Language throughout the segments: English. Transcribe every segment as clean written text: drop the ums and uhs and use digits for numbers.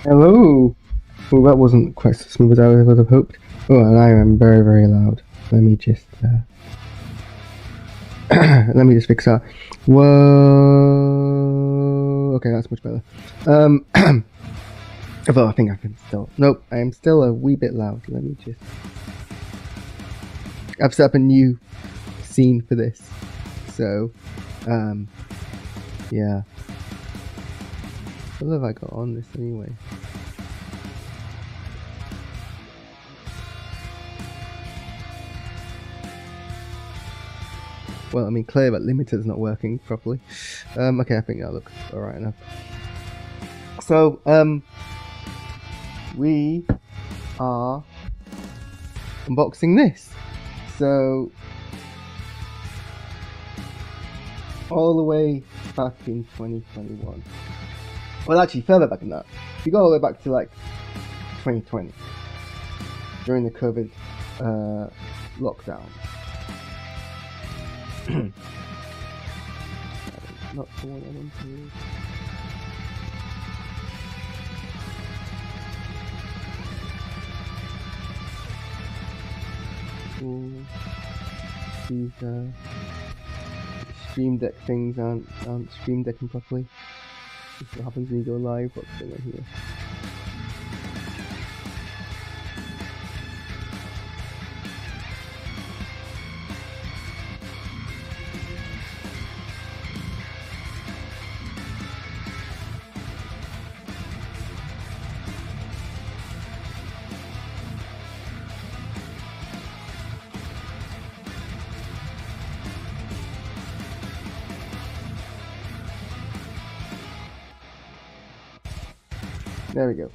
Hello! Well, that wasn't quite so smooth as I would have hoped. Oh, and I am very, very loud. Let me just, let me just fix that. Whoa! Okay, that's much better. Although I think I can still... Nope, I am still a wee bit loud. Let me just... I've set up a new scene for this. So, yeah. What have I got on this anyway? Well, I mean, clear, but limited's not working properly. Okay, I think that looks alright enough. So, we are unboxing this. So, all the way back in 2021. Well, actually, further back than that. If you go all the way back to like 2020, during the COVID lockdown. Not the one I want to. These Stream Deck things aren't stream decking properly. This is what happens when you go live. What's going on here? There we go.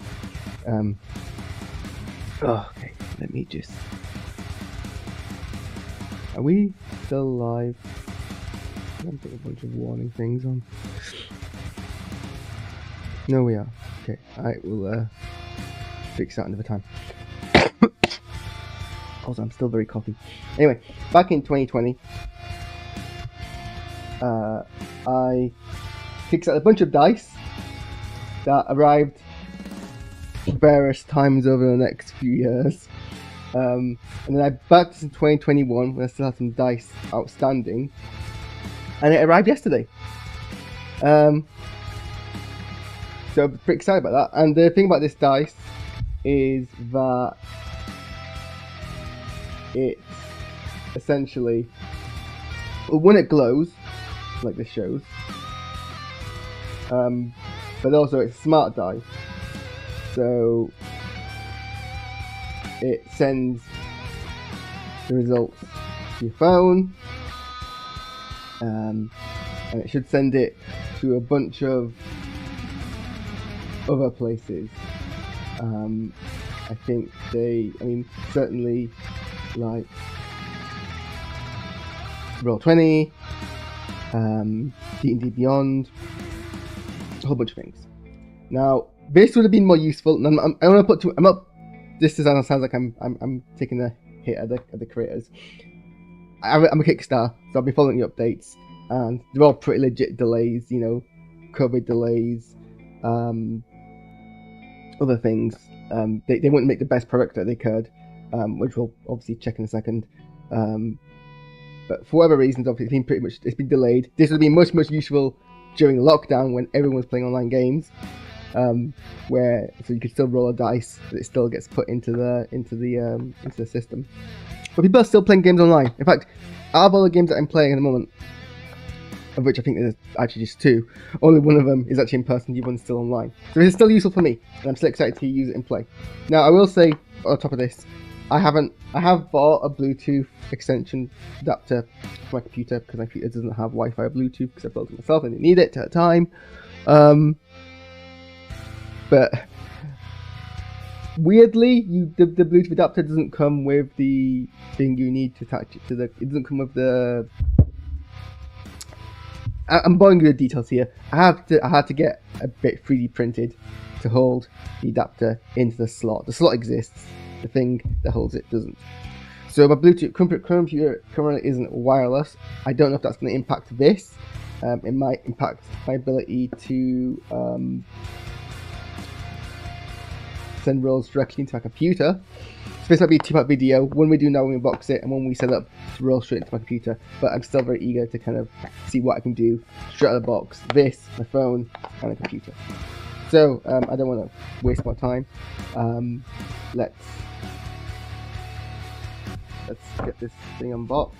Okay, let me just... Are we still live? I'm putting a bunch of warning things on. No, we are. Okay, I will fix that another time. Also, I'm still very coffee. Anyway, back in 2020, I kickstarted a bunch of dice that arrived various times over the next few years, and then I backed this in 2021 when I still had some dice outstanding, and it arrived yesterday. So I'm pretty excited about that. And the thing about this dice is that it's essentially, when it glows, like this shows, but also it's a smart die. So it sends the results to your phone, and it should send it to a bunch of other places. I think certainly like Roll20, D&D Beyond, a whole bunch of things. Now, this would have been more useful. And I'm gonna put I'm up. This sounds like I'm taking a hit at the creators. I'm a Kickstarter, so I'll be following the updates, and they're all pretty legit delays. You know, COVID delays, other things. They wouldn't make the best product that they could, which we'll obviously check in a second. But for whatever reasons, obviously it's been delayed. This would be much useful during lockdown when everyone was playing online games. Where so you could still roll a dice, but it still gets put into the system. But people are still playing games online. In fact, out of all the games that I'm playing at the moment, of which I think there's actually just two, only one of them is actually in person. The one's still online. So it's still useful for me, and I'm still excited to use it and play. Now, I will say on top of this, I have bought a Bluetooth extension adapter for my computer because my computer doesn't have Wi-Fi or Bluetooth because I built it myself and I need it at a time. But weirdly, the Bluetooth adapter doesn't come with the thing you need to attach it to the. It doesn't come with the. I'm boring you the details here. I had to get a bit 3D printed to hold the adapter into the slot. The slot exists. The thing that holds it doesn't. So my Bluetooth computer currently isn't wireless. I don't know if that's going to impact this. It might impact my ability to send rolls directly into my computer. So this might be a 2-part video. One we do now when we unbox it, and one we set up to roll straight into my computer. But I'm still very eager to kind of see what I can do straight out of the box. This, my phone, and a computer. So I don't want to waste more time. Let's get this thing unboxed.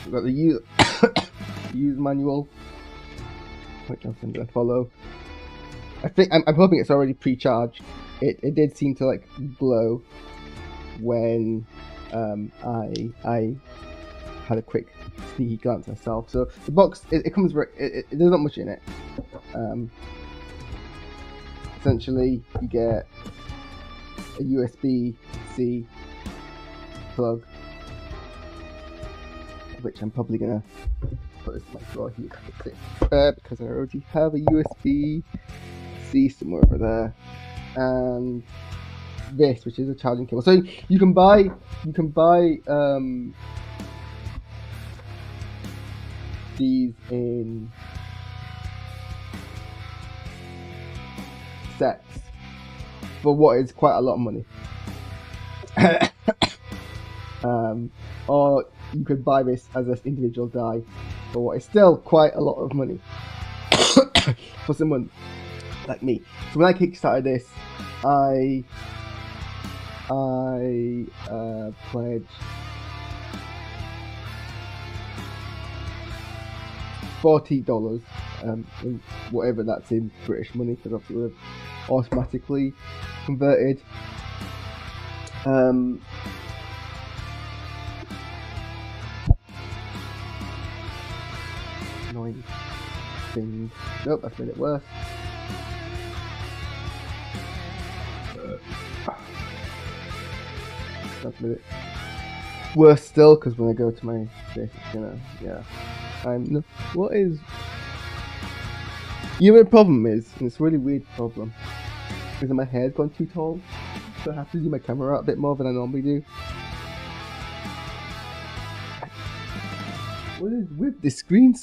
We've got the use manual, which I'm going to follow. I think I'm hoping it's already pre-charged. It did seem to like glow when I had a quick sneaky glance myself. So the box it comes there's not much in it. Essentially, you get a USB-C plug, which I'm probably gonna put this in my drawer here because I already have a USB-C somewhere over there, and this, which is a charging cable. So you can buy these in sets for what is quite a lot of money. Or you could buy this as an individual die for what is still quite a lot of money for someone like me. So when I kickstarted this, I pledged $40, in whatever that's in British money, because obviously it would have automatically converted. Annoying thing. Nope, that's made it worse. That's made it worse still, because when I go to my face, it's gonna, yeah. What is... You know what the problem is, and it's a really weird problem, is that my hair's gone too tall, so I have to zoom my camera out a bit more than I normally do. What is with this screen?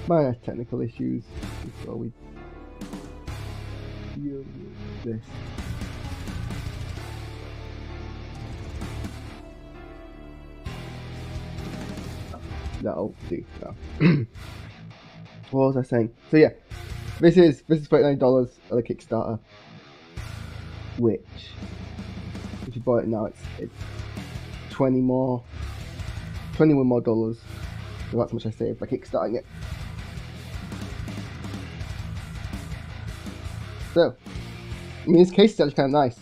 Minor technical issues before we deal with this. That'll do. No. What was I saying? So yeah, this is $39 on the Kickstarter, which if you buy it now, it's $21 more. So that's how much I saved by kickstarting it. So, I mean, this case is actually kind of nice.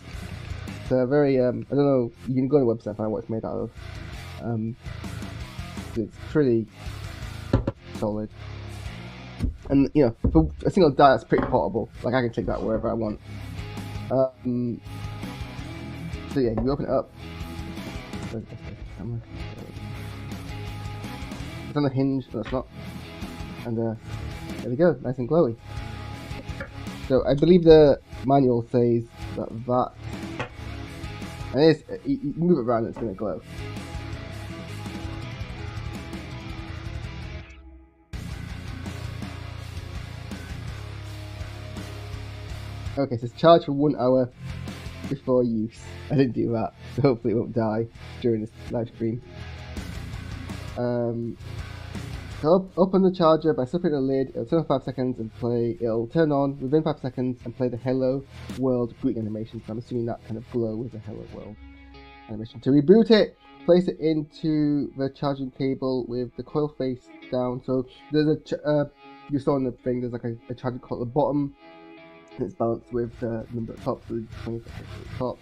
It's a very, I don't know, you can go on the website and find out what it's made out of. It's pretty solid. And, you know, for a single die, that's pretty portable. Like, I can take that wherever I want. So yeah, you open it up. It's on the hinge, no it's not. And there we go, nice and glowy. So I believe the manual says that and it is, you move it around and it's going to glow. Okay, so it's charged for 1 hour before use. I didn't do that, so hopefully it won't die during this live stream. So open the charger by slipping the lid, it'll turn on 5 seconds and play, it'll turn on within 5 seconds and play the Hello World greeting animation, so I'm assuming that kind of glow is a Hello World animation. To reboot it, place it into the charging cable with the coil face down. So there's a, you saw on the thing, there's like a charging coil at the bottom, and it's balanced with the number at the top, so 20 seconds at the top.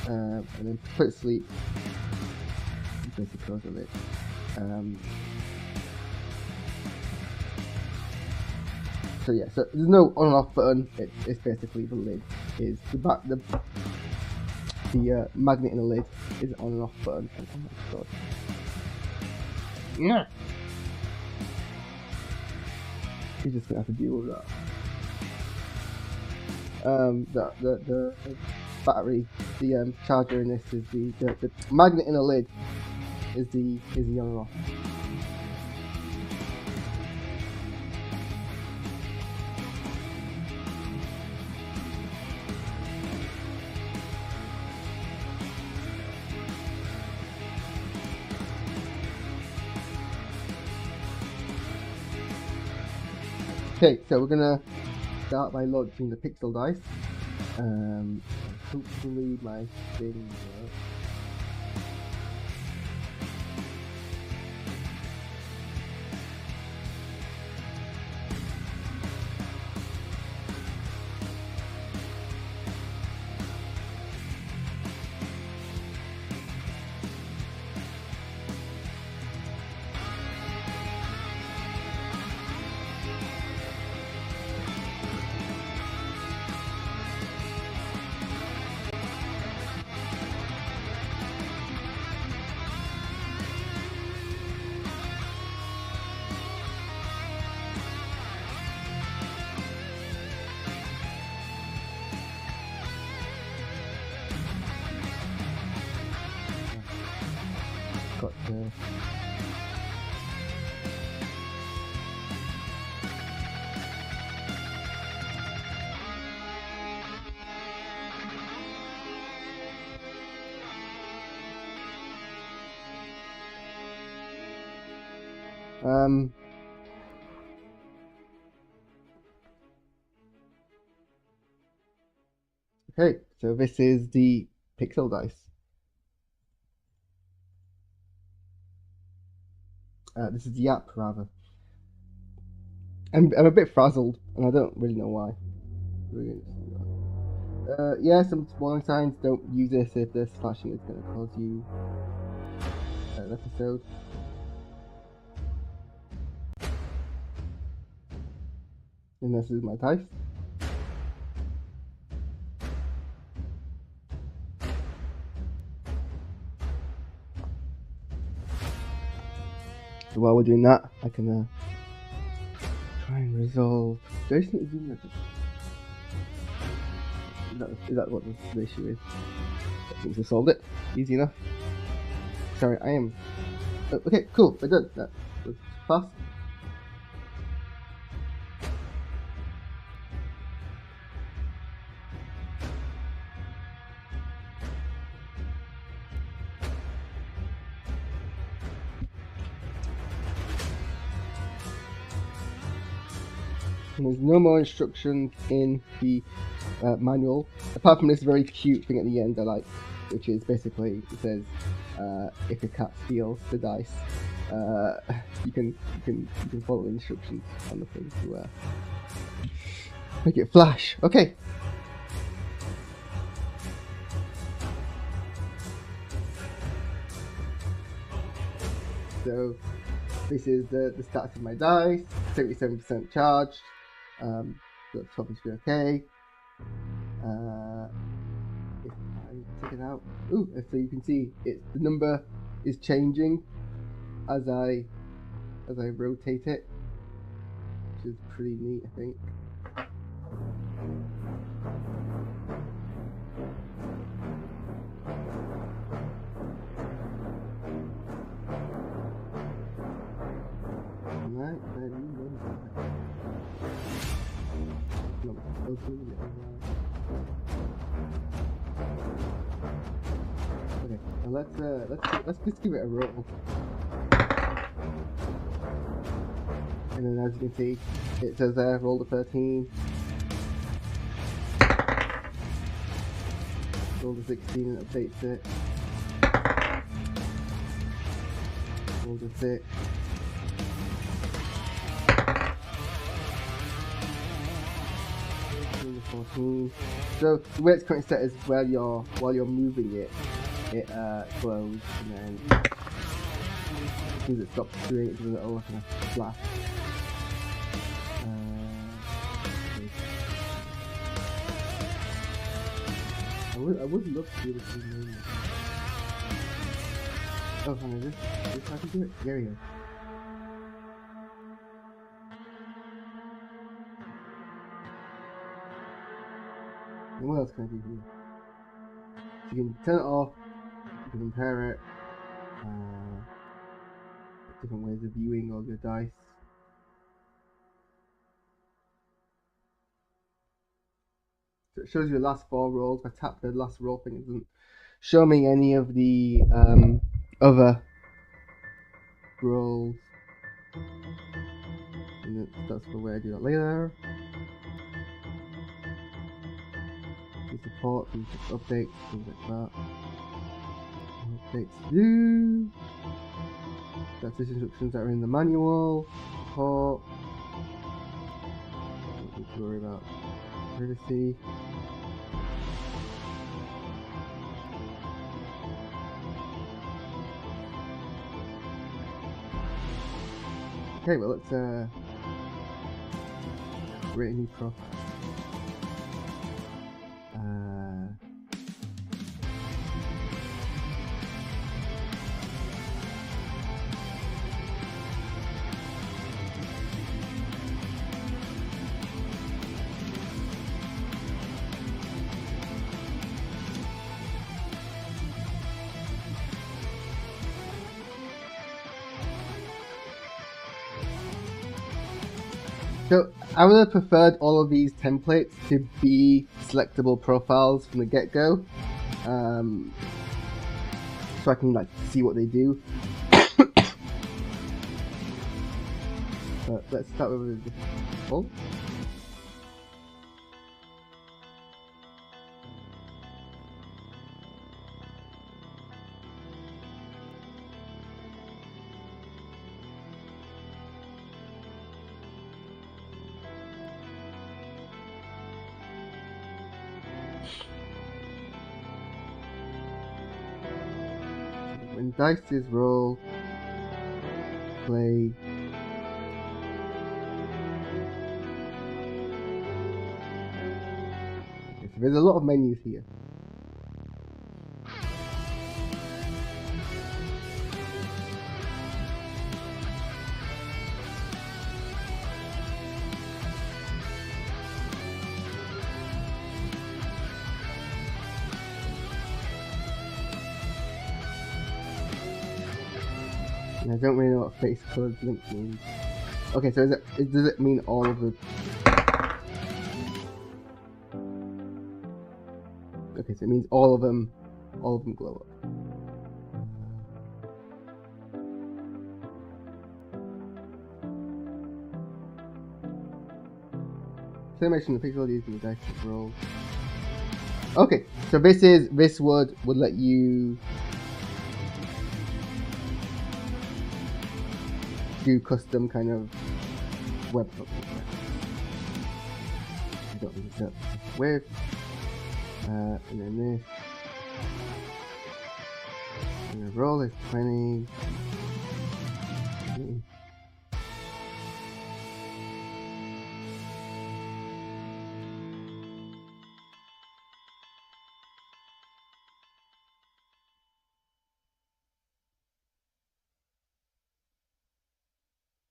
And then put it to sleep, you basically close the lid. So yeah, so there's no on and off button. It's basically the lid is the magnet in the lid is an on and off button. Oh my god! Yeah, you're just gonna have to deal with that. The battery, the charger in this is the magnet in the lid is the on and off. Okay, so we're gonna start by launching the pixel dice. Hopefully my thing works. Got the okay, so this is the pixel dice. This is the app, rather. I'm a bit frazzled, and I don't really know why. Yeah, some warning signs. Don't use this if this flashing is going to cause you an episode. And this is my dice. So while we're doing that, I can try and resolve. Do I just need to zoom in? Is that what the issue is? That seems to solve it. Easy enough. Sorry, I am. Okay, cool. We're done. That was fast. And there's no more instructions in the manual, apart from this very cute thing at the end I like, which is basically it says if a cat steals the dice, you can follow the instructions on the thing to make it flash. Okay. So this is the stats of my dice, 77% charged. So that's obviously okay. If I take it out, so you can see the number is changing as I rotate it, which is pretty neat, I think. Okay, well, let's just give it a roll. And then as you can see, it says there, roll the 13. Roll the 16 and it updates it. Roll the 6. Roll the 14. So the way it's currently set is while you're moving it, it glows, and then as soon as it stops doing it, does a little kind of flash. I would love to be able to move it. Oh, hang on, this I can do it? There we go. And what else can I do here? So you can turn it off, you can compare it, different ways of viewing all your dice. So it shows you the last 4 rolls. If I tap the last roll thing, it doesn't show me any of the other rolls. And that's the way I do that later. Some support, some updates, things like that. Updates to do. That's the instructions that are in the manual. Support. Don't need to worry about privacy. Okay, well let's create a new profile. So I would have preferred all of these templates to be selectable profiles from the get-go, so I can like see what they do. But let's start with the default. When dice is roll, play. Okay, so there's a lot of menus here. I don't really know what face colored blink means. Okay, so does it mean all of the... Okay, so it means all of them glow up. Animation, the pixel using the dice roll. Okay, so this would let you do custom kind of webhooks. I don't think that's with, and then this. And the roll is 20.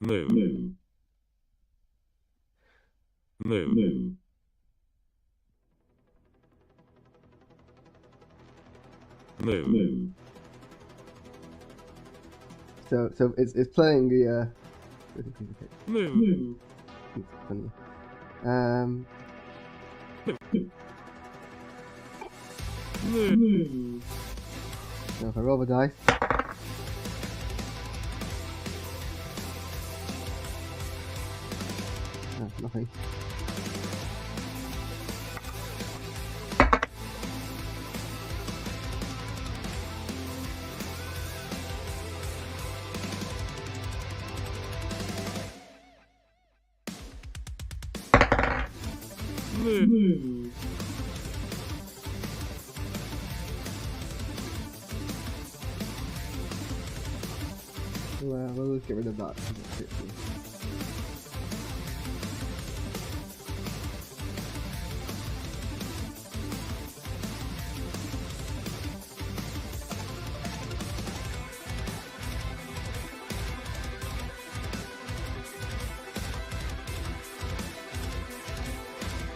Move. Move. Move. So it's playing the Move. It's funny. Move. So if I roll the dice. No, nothing. Move. Well, let's get rid of that.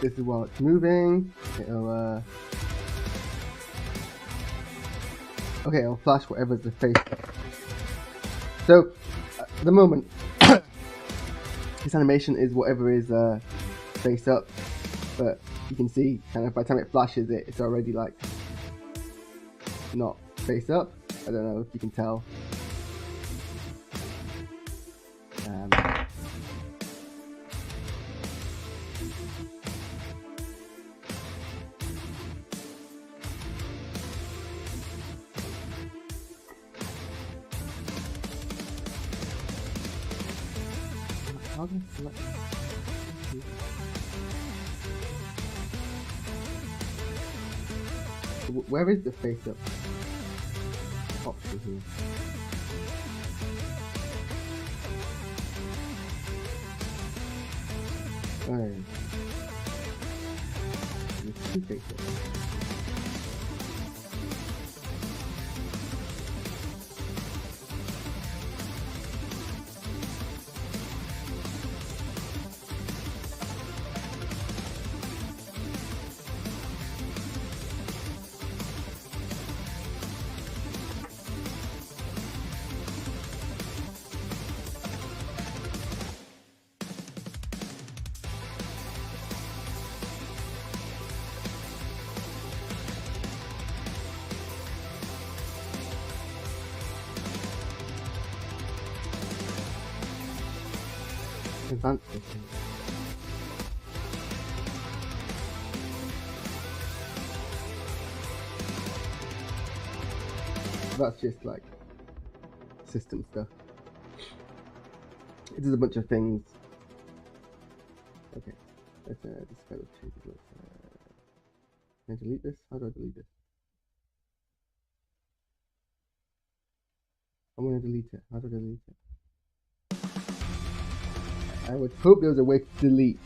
this is while it's moving. It'll okay, it'll flash whatever's the face. So at the moment, this animation is whatever is face up, but you can see kind of by the time it flashes it, it's already like not face up. I don't know if you can tell. How do I select? Where is the face up option here? Oh, there's two face ups. Advanced system. That's just like system stuff. It does a bunch of things. Okay, let's just kind of change it. Can I delete this? How do I delete this? I want to delete it. How do I delete it? I would hope there was a way to delete.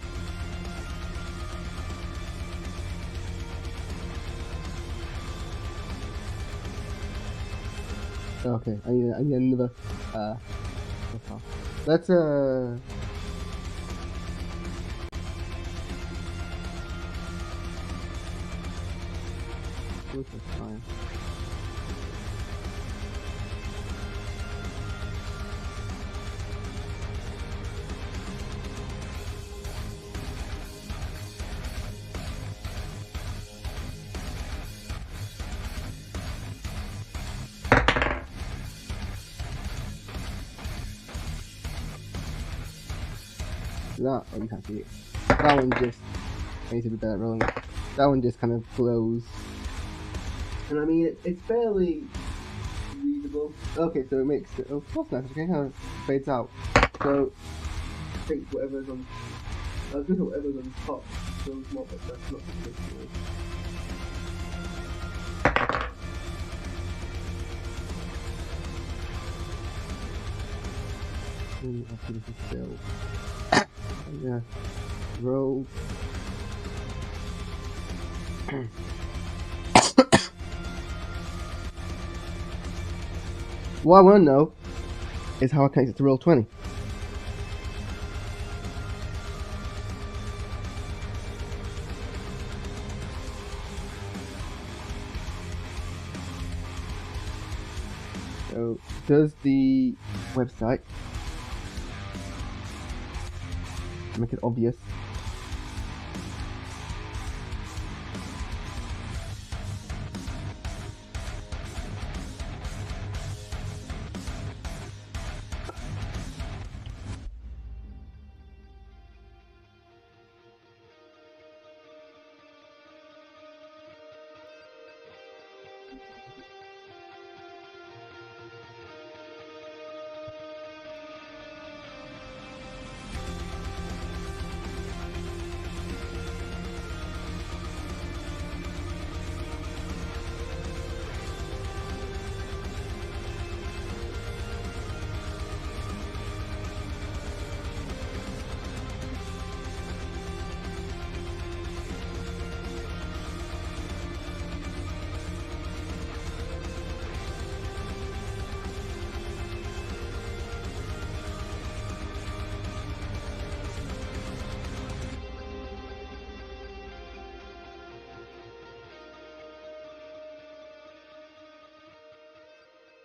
Okay, I need another let's what's this time? That, oh, you can't see it. That one just, I need to be better at rolling it. That one just kind of flows. And I mean, it's fairly readable. Okay, so it makes it, oh, that's nice, okay, kind of fades out. So, I think whatever's on, I was going to say whatever's on top goes more, but that's not the case. After this is still. Yeah, roll. What I want to know is how I connect it to roll 20. So, does the website make it obvious?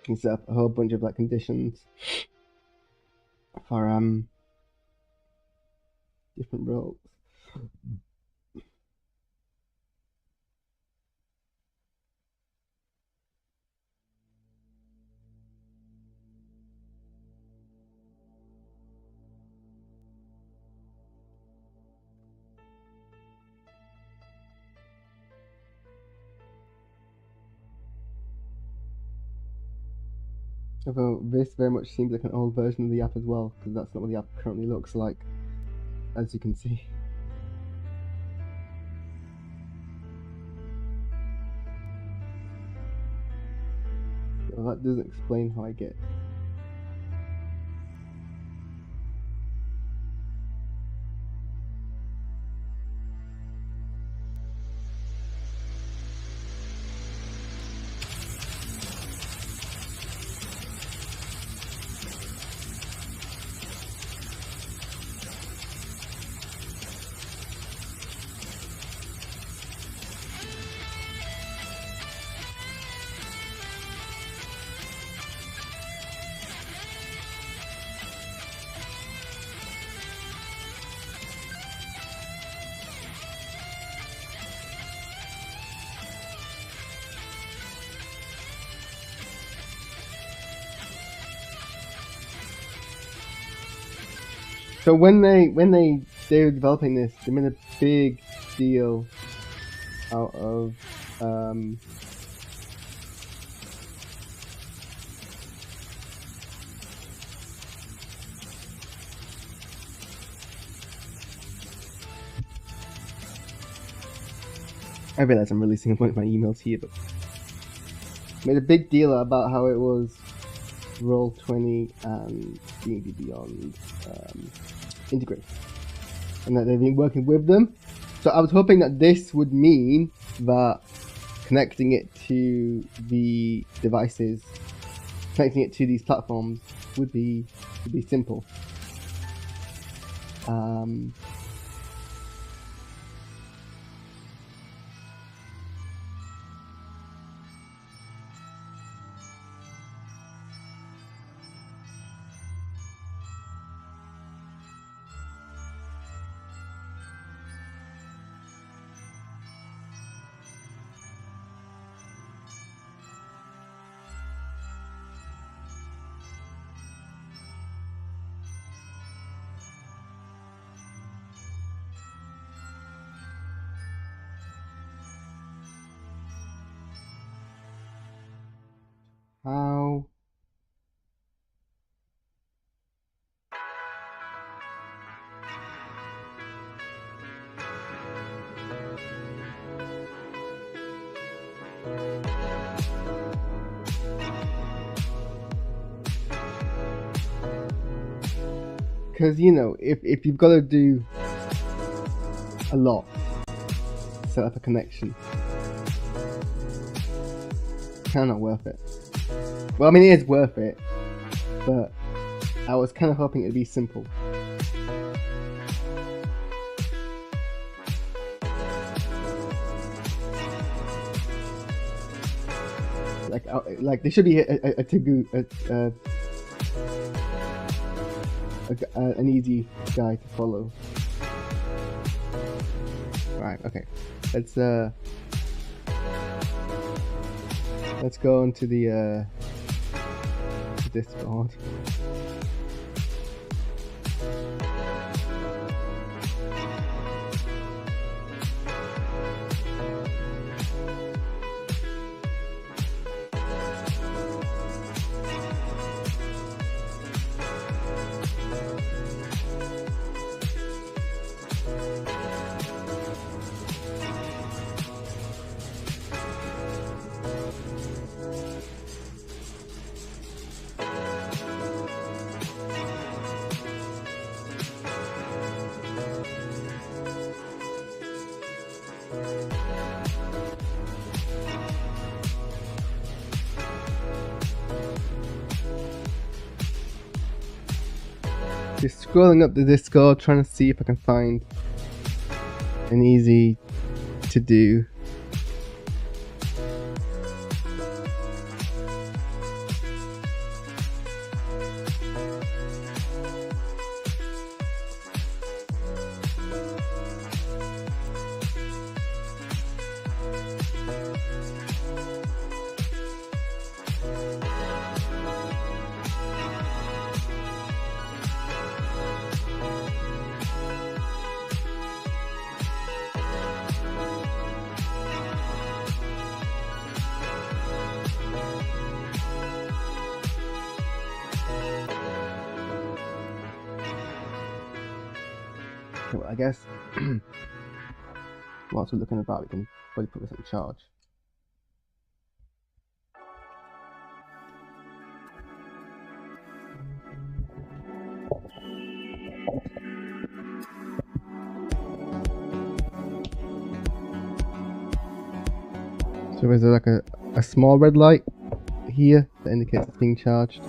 You can set up a whole bunch of like conditions for different roles. Although this very much seems like an old version of the app as well, because that's not what the app currently looks like, as you can see. Well, that doesn't explain how I get. So when they were developing this, they made a big deal out of I realize I'm releasing a bunch of my emails here, but made a big deal about how it was Roll20 and D&D Beyond integrated, and that they've been working with them. So I was hoping that this would mean that connecting it to the devices, connecting it to these platforms would be simple. How? Because, you know, if you've got to do a lot to set up a connection, it's kind of not worth it. Well, I mean, it is worth it, but I was kind of hoping it'd be simple. Like there should be an easy guide to follow. Right. Okay. Let's go into the Discord. Just scrolling up the Discord, trying to see if I can find an easy to do. Okay, well, I guess whilst we're looking about, we can probably put this on charge. So is there like a small red light here that indicates it's being charged?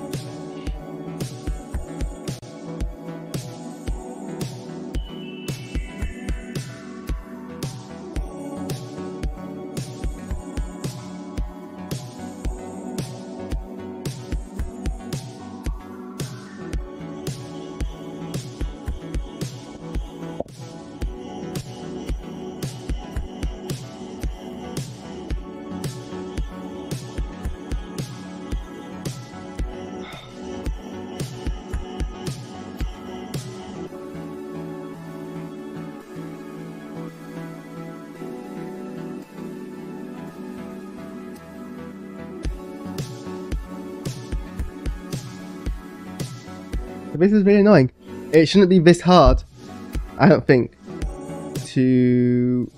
This is really annoying. It shouldn't be this hard, I don't think, to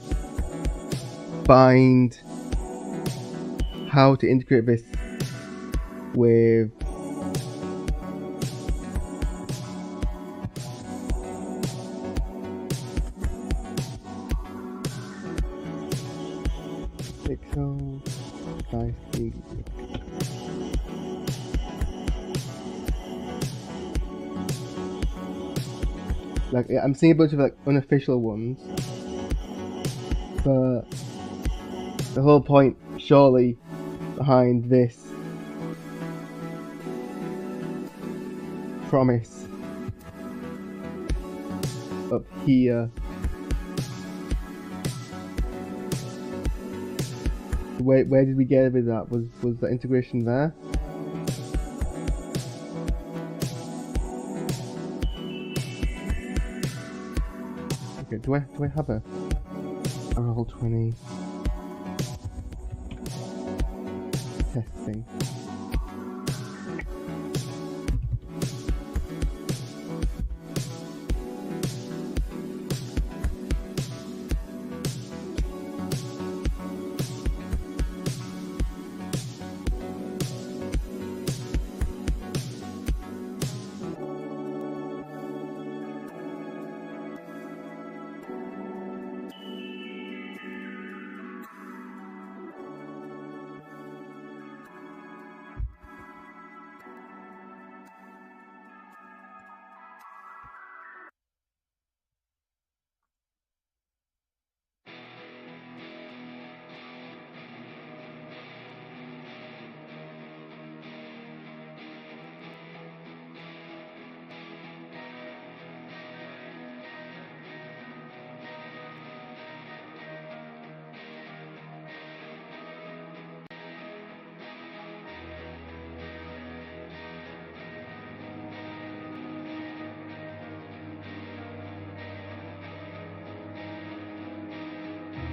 find how to integrate this with Pixel Dice. Like, yeah, I'm seeing a bunch of like unofficial ones, but the whole point, surely, behind this promise up here, where did we get with that? Was the integration there? Okay, do I have a roll 20 testing?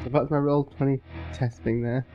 So that's my roll 20 testing there.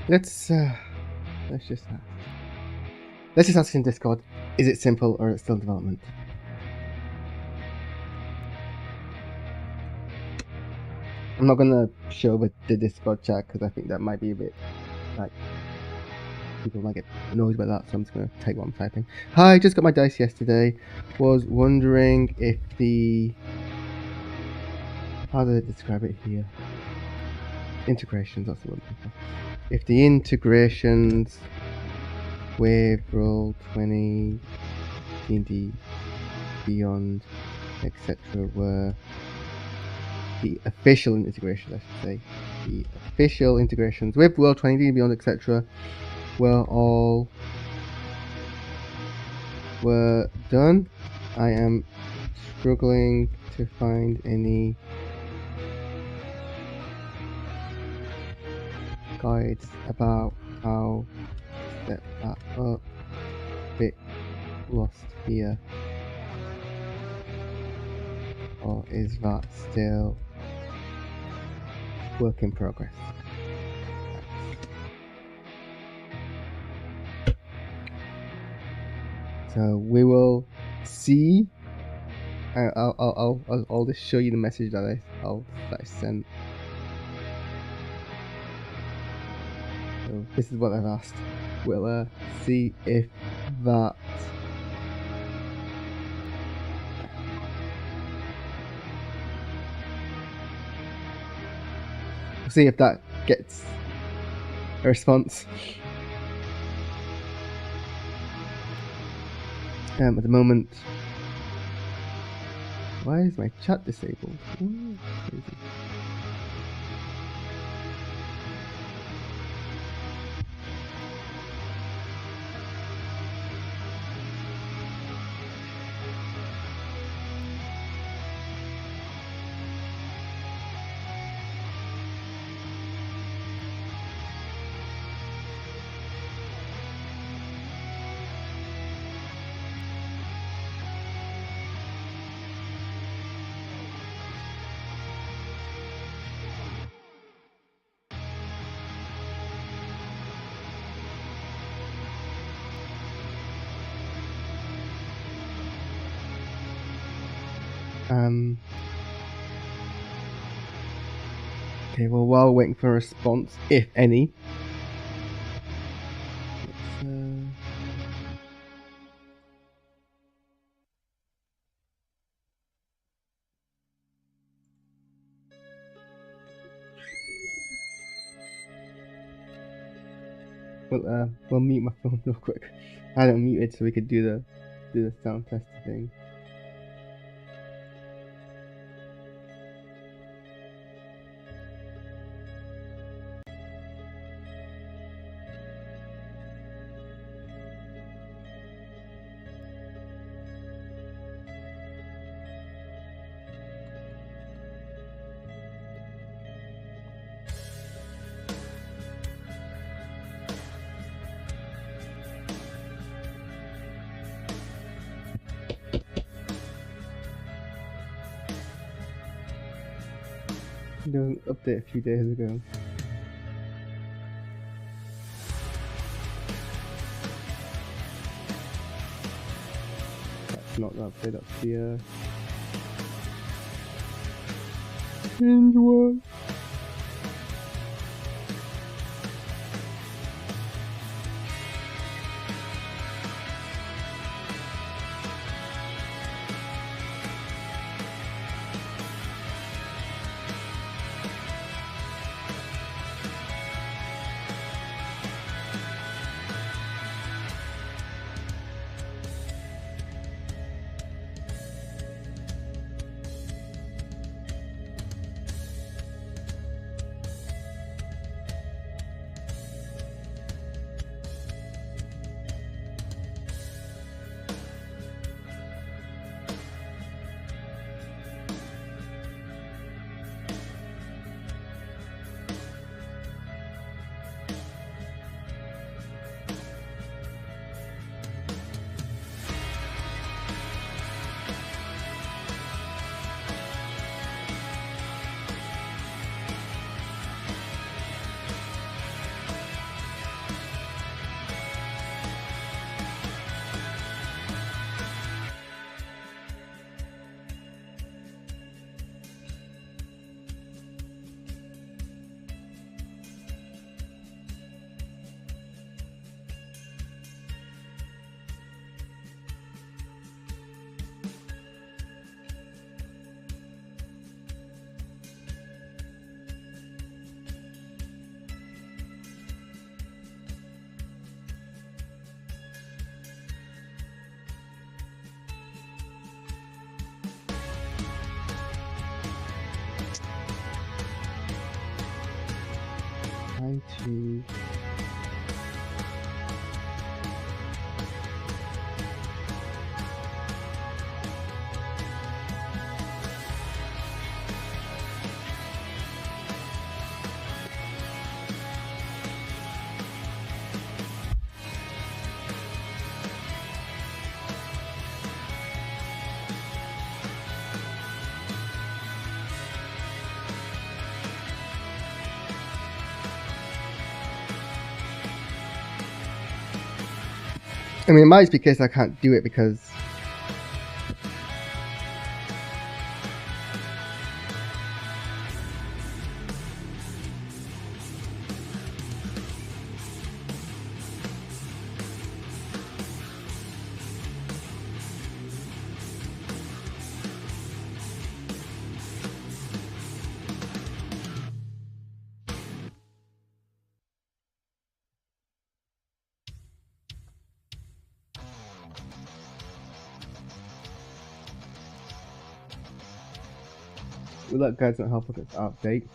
Let's just ask in Discord, is it simple or is it still in development? I'm not gonna show the Discord chat because I think that might be a bit like people might get annoyed by that, so I'm just gonna take what I'm typing. Hi, just got my dice yesterday. Was wondering if how do they describe it here? Integrations, that's the one. If the integrations with Roll20, D&D, Beyond, etc. were the official integrations, I should say, the official integrations with World 20 and Beyond, etc. were done. I am struggling to find any guides about how to set that up. Bit lost here. Or is that still work in progress? So we will see. I'll just show you the message that I sent. So this is what I've asked. We'll see if that gets a response. At the moment, why is my chat disabled? Ooh, crazy. Okay, well, while waiting for a response, if any, we'll mute my phone real quick. I had it muted so we could do the sound test thing. There was an update a few days ago. That's not the update, that's the change one. trying to. I mean, it might be because I can't do it because. Well, that guide's not helpful. It's update.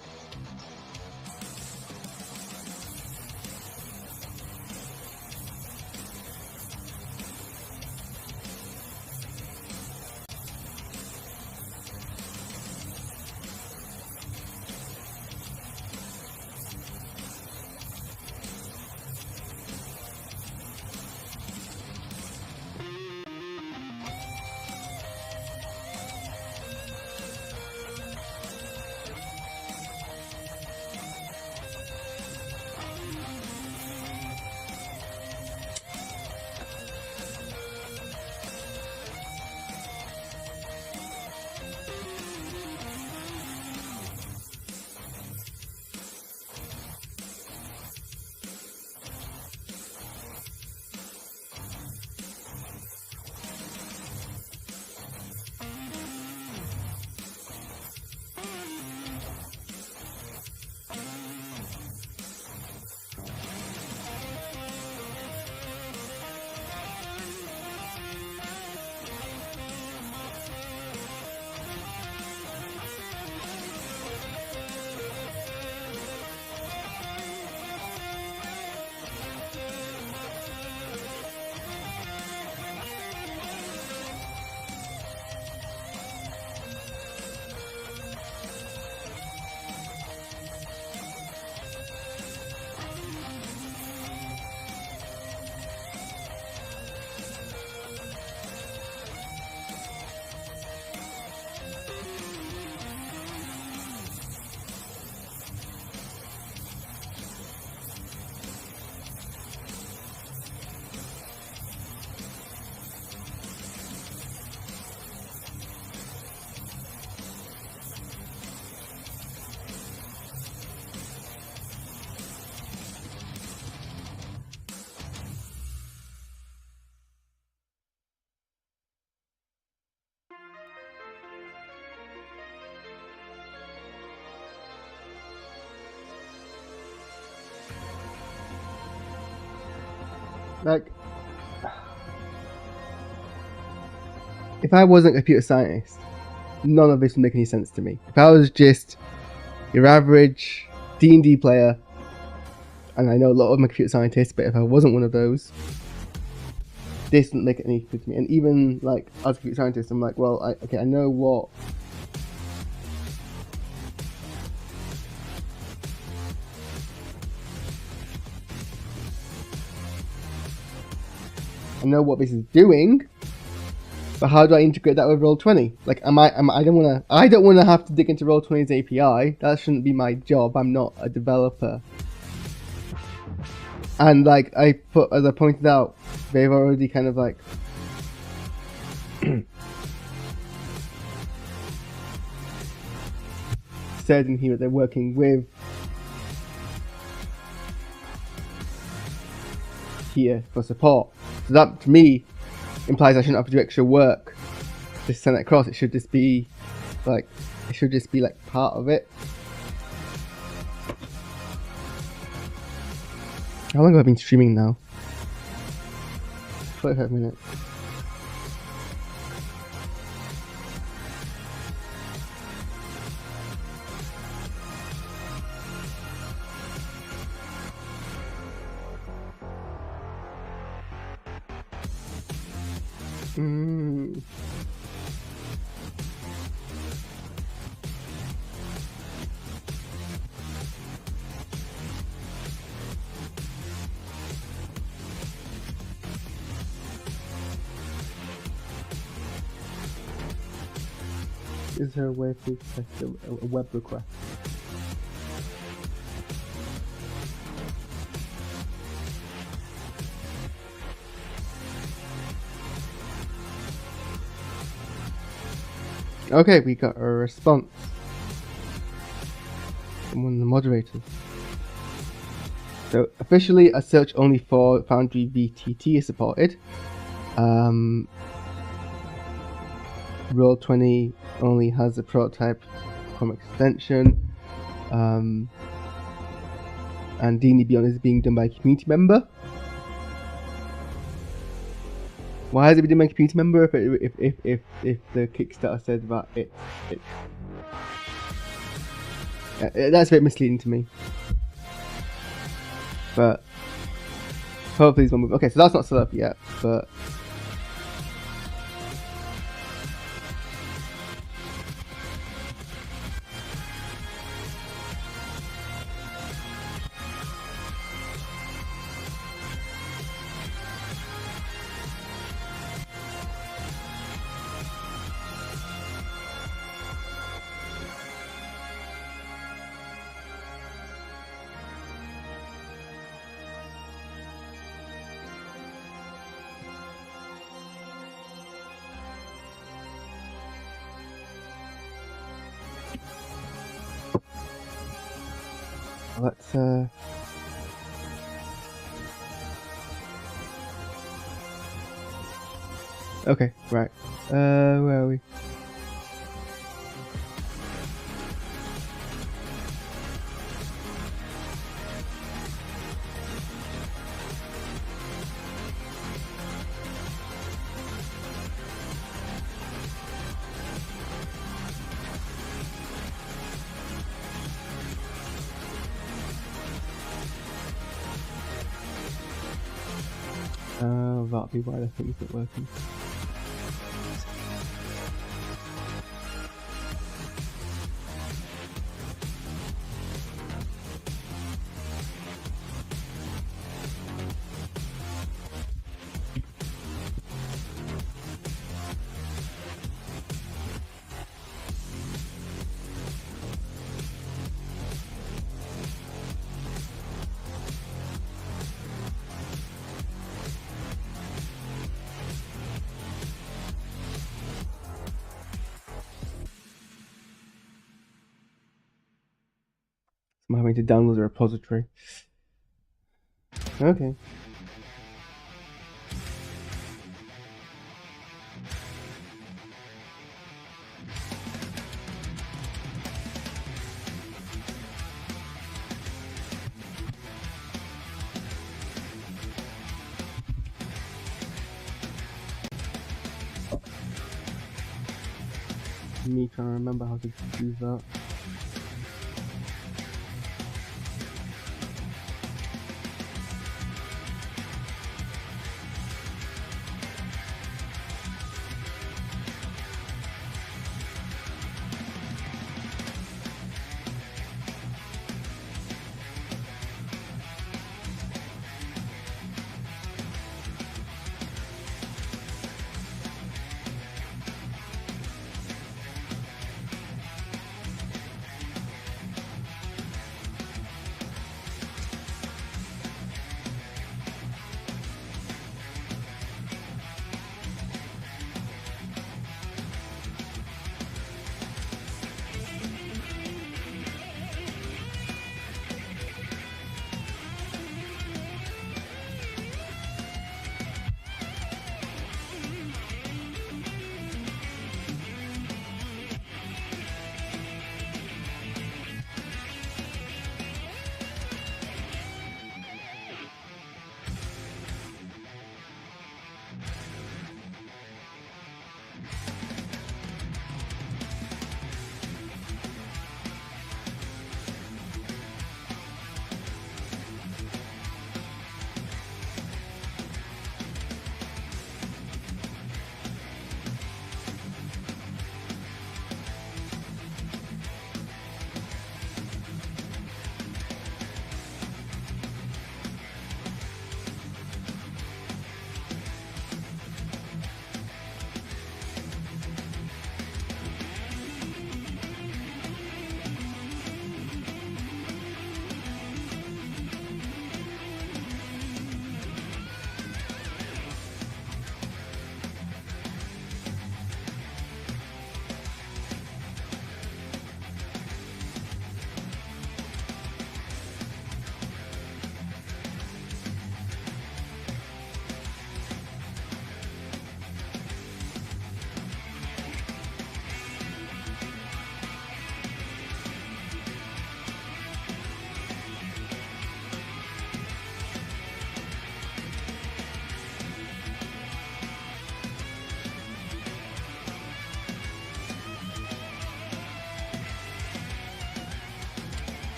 Like, if I wasn't a computer scientist, none of this would make any sense to me. If I was just your average D&D player, and I know a lot of them are computer scientists, but if I wasn't one of those, this wouldn't make any sense to me. And even like as a computer scientist, I'm like, well, I know what. I know what this is doing, but how do I integrate that with Roll20? Like, I don't wanna have to dig into Roll20's API. That shouldn't be my job. I'm not a developer. And like as I pointed out, they've already kind of like said in here that they're working with here for support. So that to me implies I shouldn't have to do extra work to send it across. It should just be like part of it. How long have I been streaming now? 45 minutes. Mm. Is there a way to test a web request? Okay, we got a response from one of the moderators. So officially, a search only for Foundry VTT is supported. Roll20 only has a prototype Chrome extension. And D&D Beyond is being done by a community member. Why has it been done by a community member if the Kickstarter says that it that's a bit misleading to me. But hopefully this one move. Okay, so that's not set up yet, but let's okay, right. Where are we? That'll be why I think it's not working. I'm having to download the repository. Okay. Me trying to remember how to use that.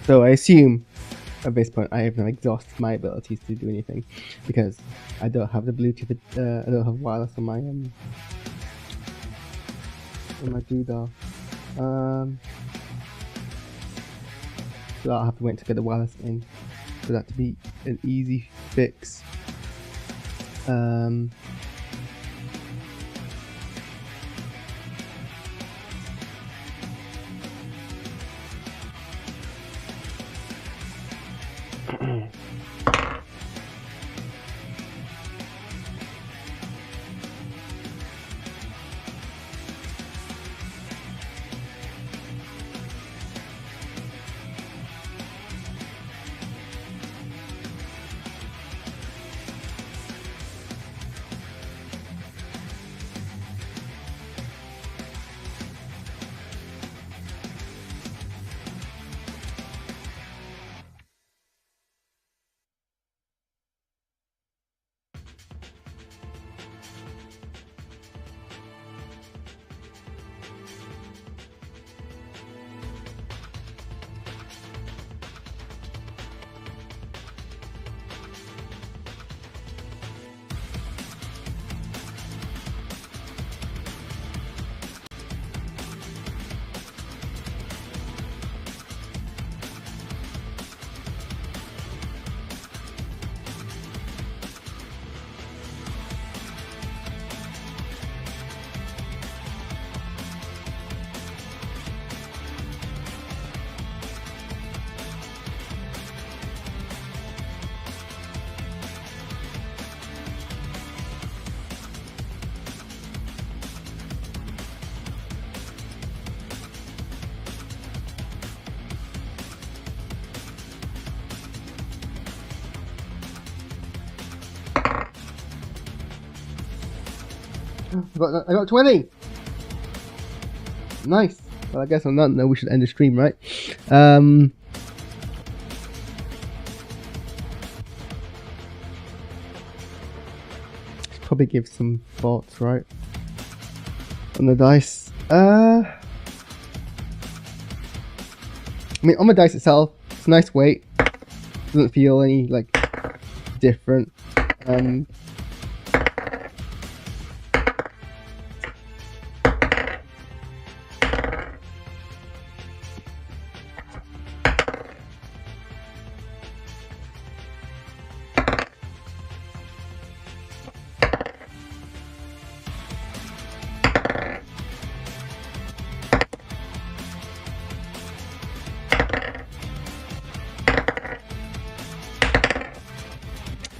So I assume at this point I have now exhausted my abilities to do anything because I don't have the Bluetooth. I don't have wireless on my doodah. So I'll have to wait to get the wireless in for that to be an easy fix. I got 20. Nice. Well, I guess on that note, we should end the stream, right? Probably give some thoughts, right? On the dice. I mean, on the dice itself, it's a nice weight. Doesn't feel any like different.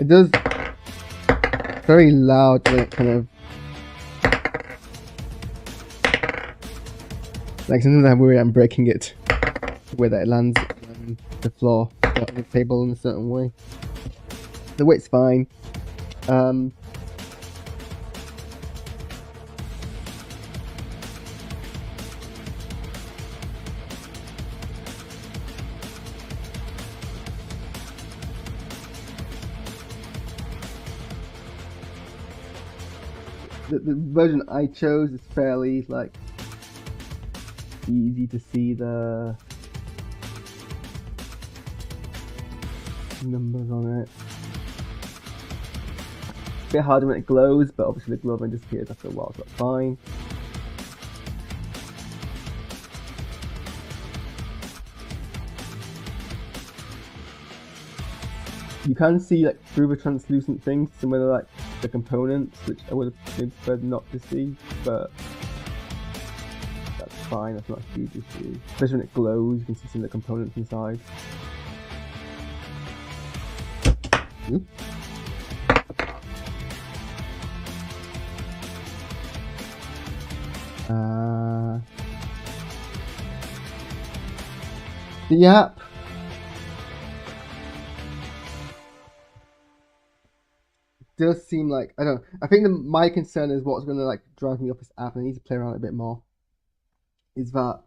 It does very loud when it kind of like sometimes I worry I'm breaking it the way that it lands on the floor or on the table in a certain way. The weight's fine. The version I chose is fairly like easy to see the numbers on it. A bit harder when it glows, but obviously the glow disappears after a while, so that's fine. You can see like through the translucent things some of the like the components, which I would have preferred not to see, but that's fine, that's not a huge issue. Especially when it glows, you can see some of the components inside. Ooh. The app. Does seem like, I don't know, I think my concern is what's going to like drive me off this app, and I need to play around a bit more, is that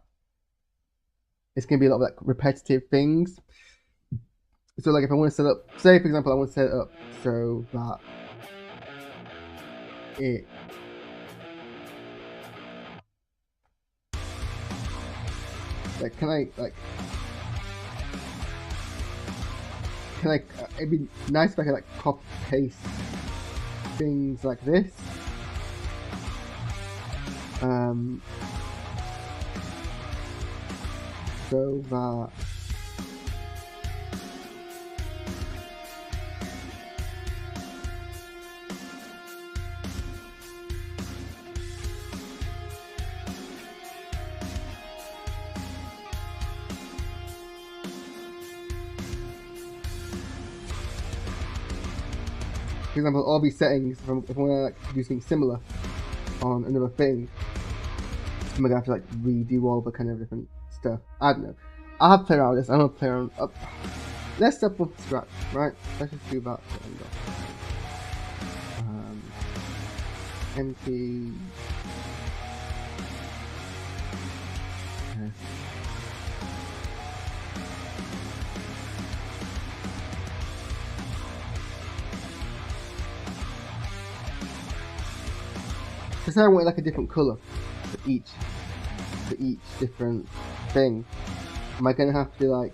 it's going to be a lot of like repetitive things. So like if I want to set up, say for example I want to set it up so that it like, can I like like it'd be nice if I could like copy paste things like this. So that for example, all these settings, if I want to like do something similar on another thing, I'm gonna have to like redo all the kind of different stuff. I don't know. I'll have to play around with this. I'm gonna play around. Let's start from scratch, right? Let's just do that. Empty. Okay. So say I want like a different color for each different thing. Am I gonna have to like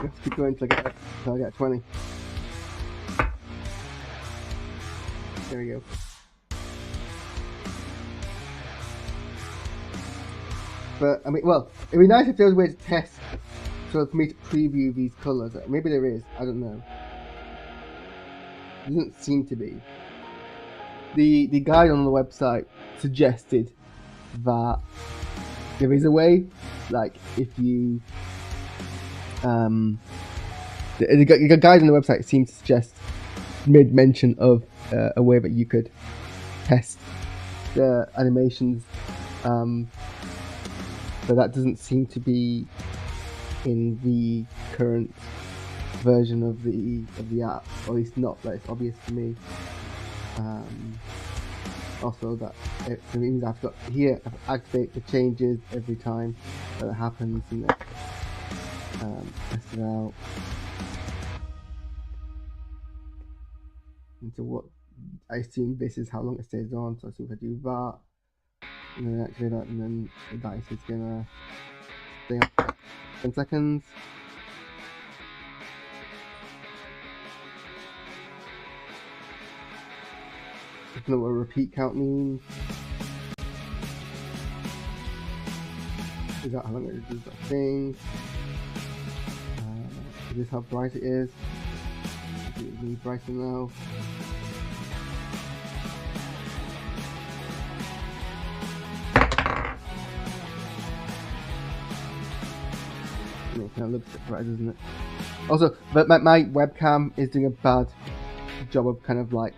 let's keep going till I get 20. There we go. But I mean, well, it'd be nice if there was a way to test, so for me to preview these colours. Maybe there is. I don't know. Doesn't seem to be. The guide on the website suggested that there is a way, like if you the guide on the website seems to suggest, made mention of a way that you could test the animations, but that doesn't seem to be in the current version of the app, or at least not that it's obvious to me. Also, that it means I've got here, activate the changes every time that it happens, and then test it out. And so what I assume this is how long it stays on, so I assume if I do that, and then activate that, and then the dice is gonna stay on for 10 seconds. I don't know what a repeat count means. Is that how long it does that thing? Is this how bright it is? Is it really brighter now? It kind of looks a bit bright, doesn't it? Also, but my webcam is doing a bad job of kind of like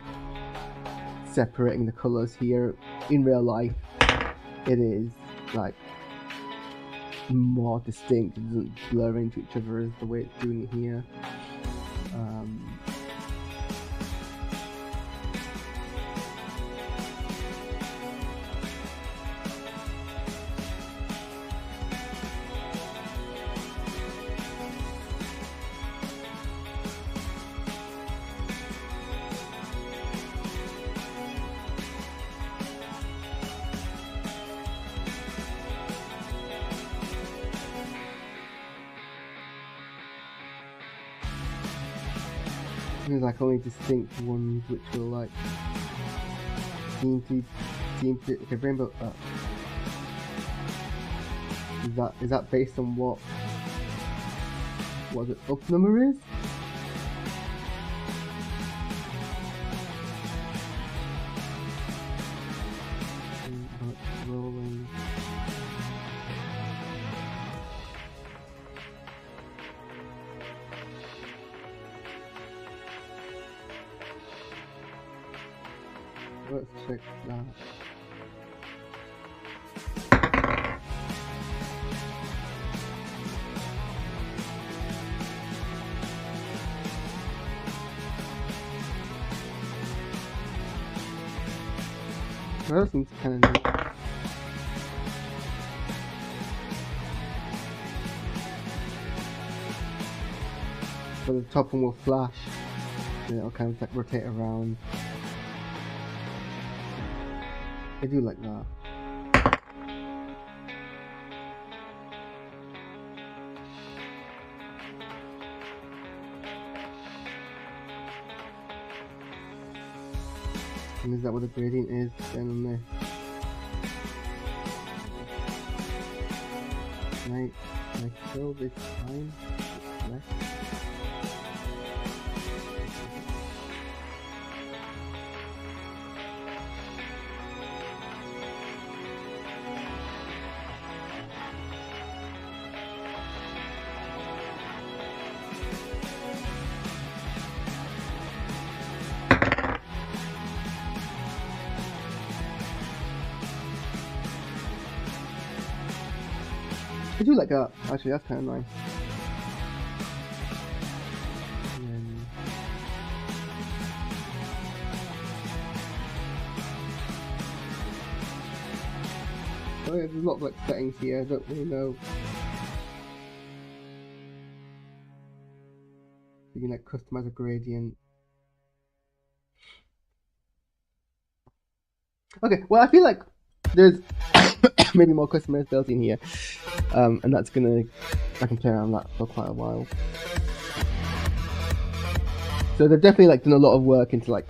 separating the colours here. In real life, it is like more distinct. It doesn't blur into each other as the way it's doing it here. There's like only distinct ones which will like seem to okay, rainbow up. Is that based on what the up number is? Rolling. Let's check that. That seems kind of neat. So the top one will flash, and it'll kind of like rotate around. I do like that. And is that what the gradient is then on there? Can I kill this time? Left? I do like that, actually, that's kind of nice. And then... Oh yeah, there's a lot of like settings here, I don't really know. You can like customize a gradient. Okay, well I feel like there's maybe more customizability in here, and that's I can play around that for quite a while. So they've definitely like done a lot of work into like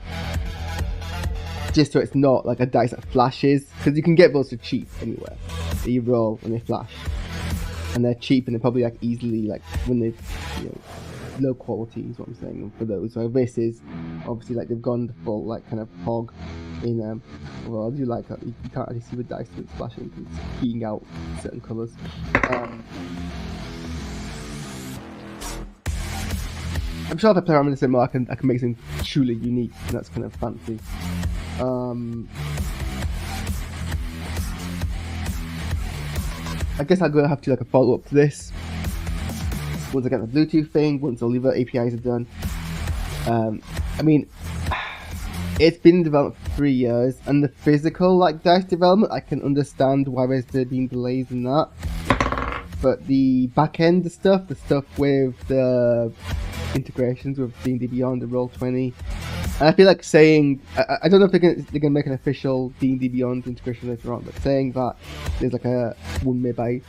just so it's not like a dice that flashes, because you can get those for cheap anywhere that you roll when they flash, and they're cheap and they're probably like easily like when they low quality is what I'm saying for those. So this is obviously like they've gone full like kind of hog in well I do like that you can't actually see the dice when it's flashing because it's keying out certain colours. I'm sure if I play around with this a bit more I can make something truly unique, and that's kind of fancy. I guess I'm gonna have to do like a follow up to this once I get the Bluetooth thing, once all the other APIs are done. I mean, it's been developed for 3 years, and the physical like dice development, I can understand why there's been delays in that. But the back end stuff, the stuff with the integrations with D&D Beyond and Roll20, and I feel like saying, I don't know if they're gonna make an official D&D Beyond integration later on, but saying that there's like one made by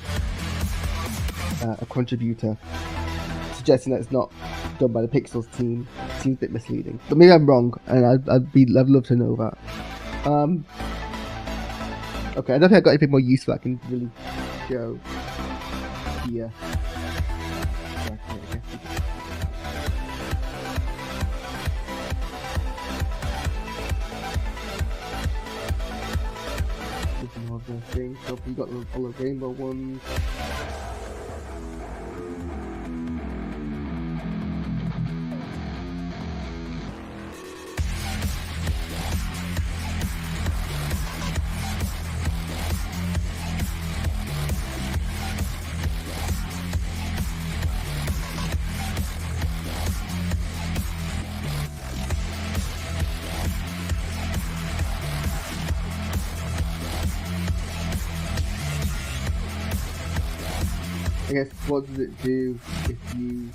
a contributor, suggesting that it's not done by the Pixels team, seems a bit misleading. But maybe I'm wrong, and I'd love to know that. Okay, I don't think I've got anything more useful I can really show here. More of the things. So we got all the rainbow ones. I guess what does it do if you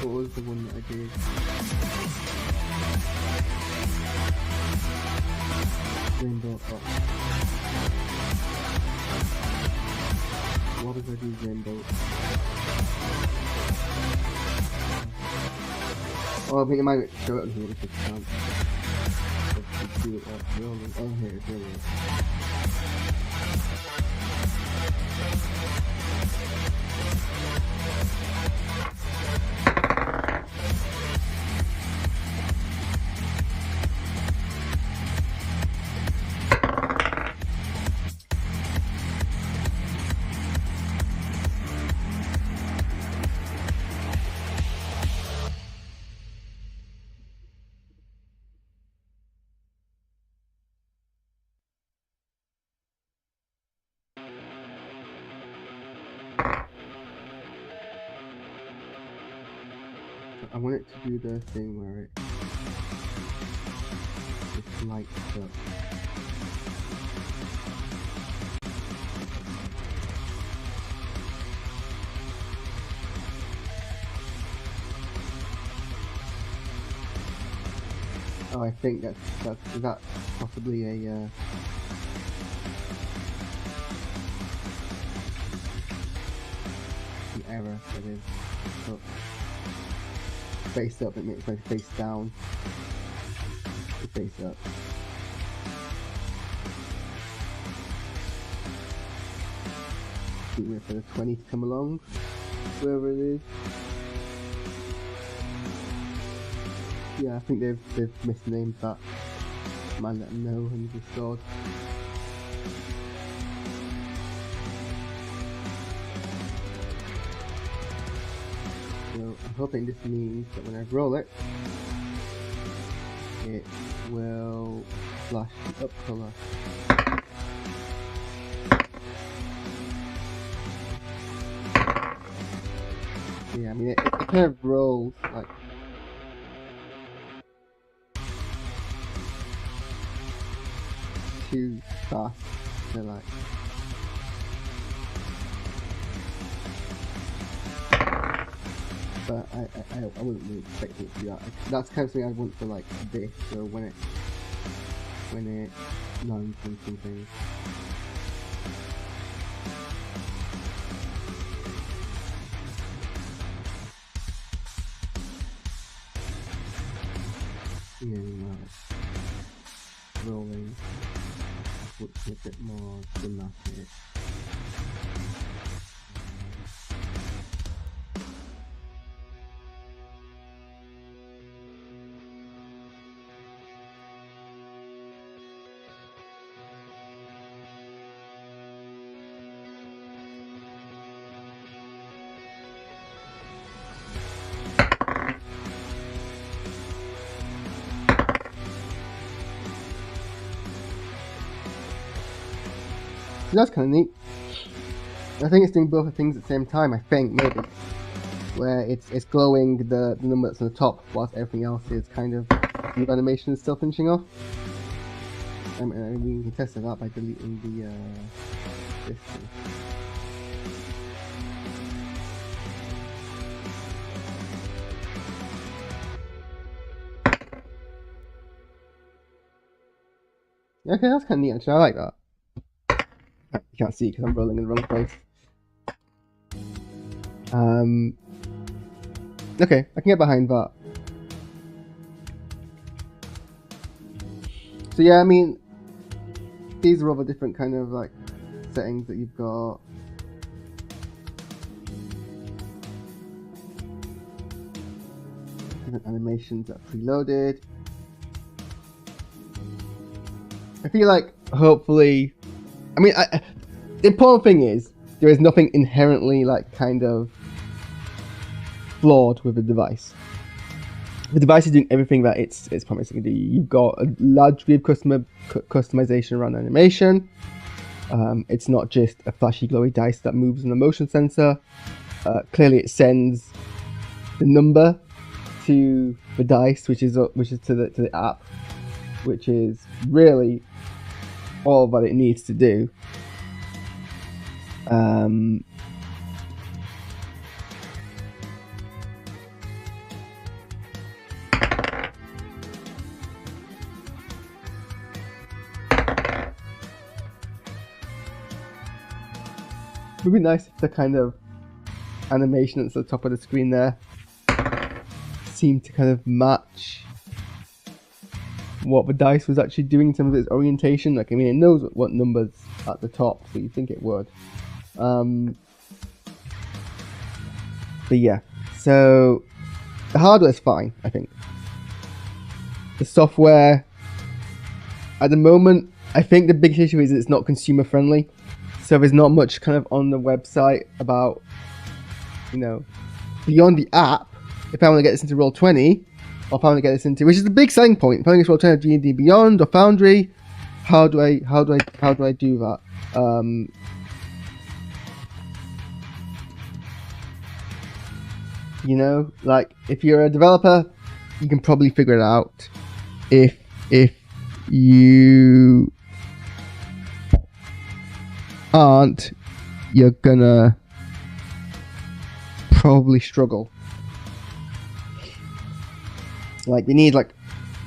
what was the one that I did? Rainbow up. What if I do rainbow? Oh, I think it might show it on here if it can't. Let's do it up rolling. Oh, here it's rolling. I want it to do the thing where it lights up. Oh, I think that's possibly a an error that is. So face up, it makes my face down. Face up. Wait for the 20 to come along, wherever it is. Yeah, I think they've misnamed that. Man, let them know and restored. So I'm hoping this means that when I roll it, it will flash the up colour. Yeah, I mean it kind of rolls like too fast to like but I wouldn't really expect it to do that. That's kind of thing I want for like this, so when it lands on something. Yeah, rolling, looks a bit more dramatic. So that's kind of neat. I think it's doing both the things at the same time. I think maybe where it's glowing the number that's on the top, whilst everything else is kind of the animation is still finishing off. I mean, we can test that by deleting the this thing. Okay, that's kind of neat actually. I like that. You can't see because I'm rolling in the wrong place. Okay, I can get behind that. So yeah, I mean, these are all the different kind of like settings that you've got. Different animations that are preloaded. I feel like hopefully, I mean, the important thing is there is nothing inherently like kind of flawed with the device. The device is doing everything that it's promising to do. You've got a large degree of customization around animation. It's not just a flashy glowy dice that moves on a motion sensor. Clearly it sends the number to the dice, which is to the app, which is really all that it needs to do. It would be nice if the kind of animation that's at the top of the screen there seemed to kind of match what the dice was actually doing in terms of its orientation. Like, I mean, it knows what numbers at the top, so you think it would. But yeah, so the hardware is fine, I think. The software, at the moment, I think the biggest issue is it's not consumer friendly. So there's not much kind of on the website about, you know, beyond the app. If I want to get this into Roll20, or if I want to get this into, which is the big selling point, if I want to get Roll20 D&D Beyond or Foundry, how do I do that? You know, like if you're a developer, you can probably figure it out. If you aren't, you're gonna probably struggle. Like they need like,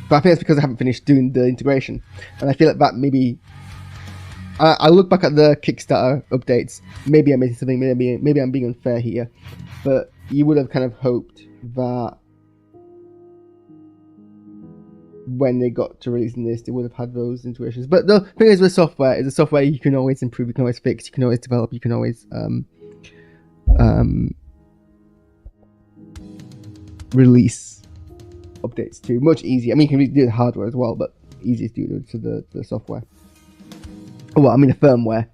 but I think it's because I haven't finished doing the integration, and I feel like that maybe. I look back at the Kickstarter updates. Maybe I'm missing something. Maybe I'm being unfair here, but you would have kind of hoped that when they got to releasing this, they would have had those integrations. But the thing is with software, is a software you can always improve, you can always fix, you can always develop, you can always release updates to. Much easier. I mean, you can do the hardware as well, but easier to do to the software. Well, I mean the firmware,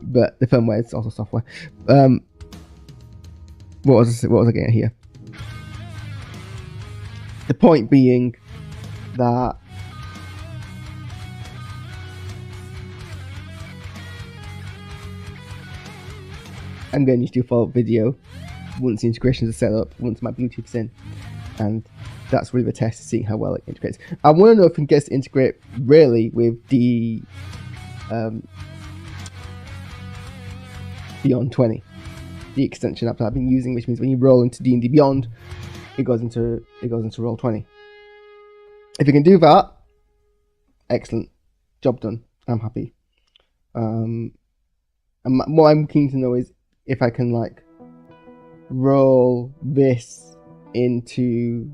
but the firmware is also software. What was I getting at here? The point being that I'm going to do a follow-up video once the integrations are set up, once my Bluetooth's in, and that's really the test of seeing how well it integrates. I want to know if it gets to integrate really with the Beyond 20, the extension app that I've been using, which means when you roll into D&D Beyond, it goes into roll 20. If you can do that, excellent, job done. I'm happy. And what I'm keen to know is if I can like roll this into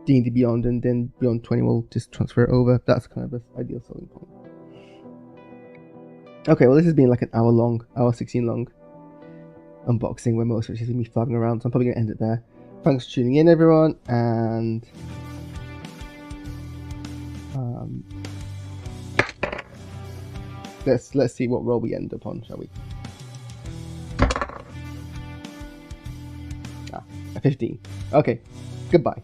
D&D Beyond, and then Beyond 20 will just transfer it over. That's kind of the ideal selling point. Okay, well this has been like an hour 16 long unboxing where most of it is going to be flagging around, so I'm probably going to end it there. Thanks for tuning in, everyone, and let's see what roll we end up on, shall we? A 15. Okay, goodbye.